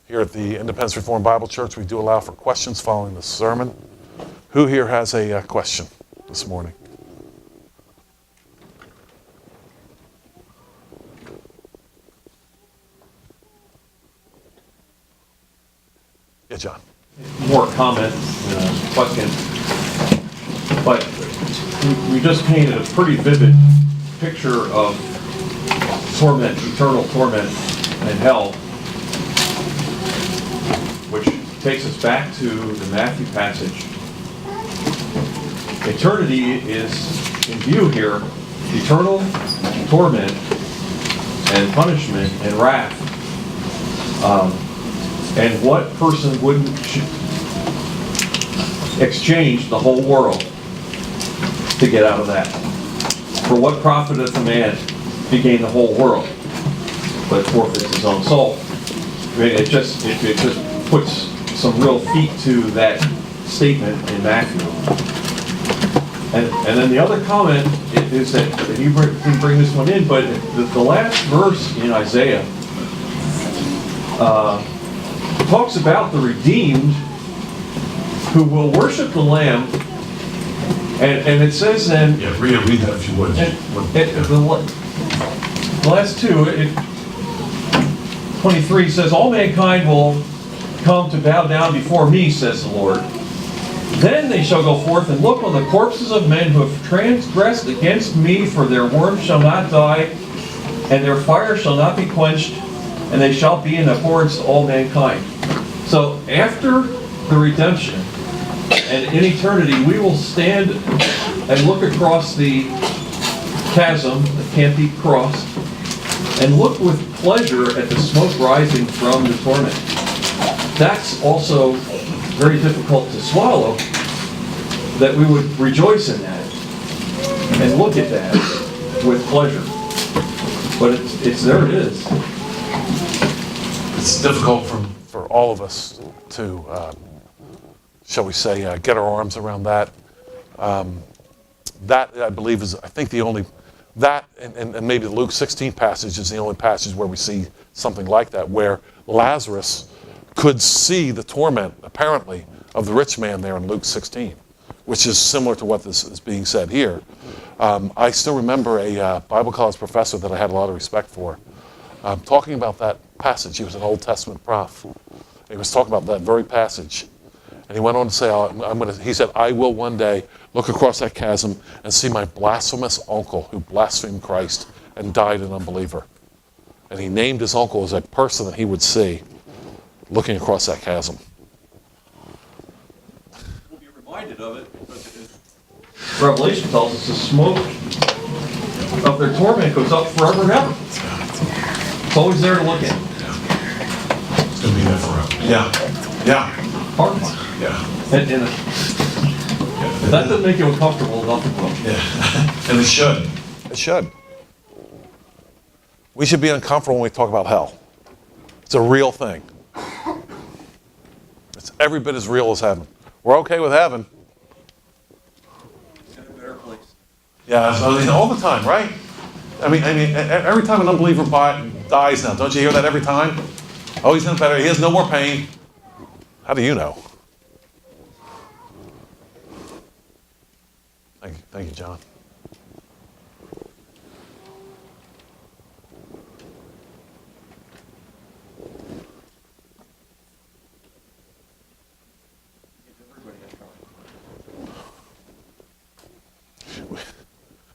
Here at the Independence Reformed Bible Church, we do allow for questions following the sermon. Who here has a question this morning? Yeah, John. More comments than a question. But we just painted a pretty vivid picture of torment, eternal torment and hell, which takes us back to the Matthew passage. Eternity is in view here, eternal torment and punishment and wrath. And what person wouldn't exchange the whole world to get out of that? For what profiteth a man to gain the whole world, but forfeits his own soul? I mean, it just puts some real feet to that statement in Matthew. And then the other comment is that you didn't bring this one in, but the last verse in Isaiah talks about the redeemed who will worship the Lamb, and it says then... Yeah, read that if you would. The last two, 23 says, all mankind will come to bow down before me, says the Lord. Then they shall go forth and look on the corpses of men who have transgressed against me, for their worm shall not die, and their fire shall not be quenched, and they shall be in abhorrence to all mankind. So after the redemption, and in eternity, we will stand and look across the chasm that can't be crossed, and look with pleasure at the smoke rising from the torment. That's also very difficult to swallow, that we would rejoice in that and look at that with pleasure. But it's there it is. It's difficult for all of us to, shall we say, get our arms around that. That, I believe, is, I think, the only, that and maybe the Luke 16 passage is the only passage where we see something like that, where Lazarus could see the torment, apparently, of the rich man there in Luke 16, which is similar to what this is being said here. I still remember a Bible college professor that I had a lot of respect for, talking about that passage. He was an Old Testament prof. He was talking about that very passage. And he went on to say, he said, I will one day look across that chasm and see my blasphemous uncle who blasphemed Christ and died an unbeliever. And he named his uncle as a person that he would see looking across that chasm. We'll be reminded of it because Revelation tells us the smoke of their torment goes up forever and ever. It's always there to look at. It's going to be there forever. Yeah. Horrifying. Yeah. And if that doesn't make you uncomfortable, nothing will. Yeah. And it should. It should. We should be uncomfortable when we talk about hell. It's a real thing. It's every bit as real as heaven. We're okay with heaven. In a better place. Yeah, all the time, right? I mean, every time an unbeliever dies now, don't you hear that every time? Oh, he's in better. He has no more pain. How do you know? Thank you, John.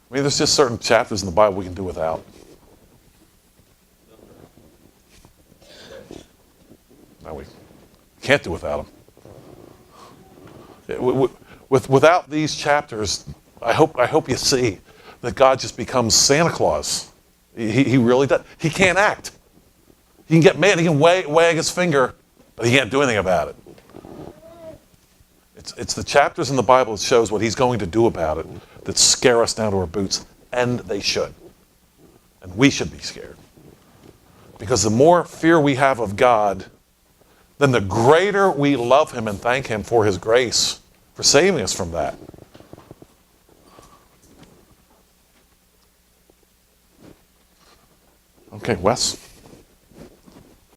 I mean, there's just certain chapters in the Bible we can do without. No, we can't do without them. Without these chapters, I hope you see that God just becomes Santa Claus. He really does. He can't act. He can get mad. He can wag his finger, but he can't do anything about it. It's the chapters in the Bible that shows what he's going to do about it that scare us down to our boots, and they should. And we should be scared. Because the more fear we have of God, then the greater we love him and thank him for his grace, for saving us from that. Okay, Wes?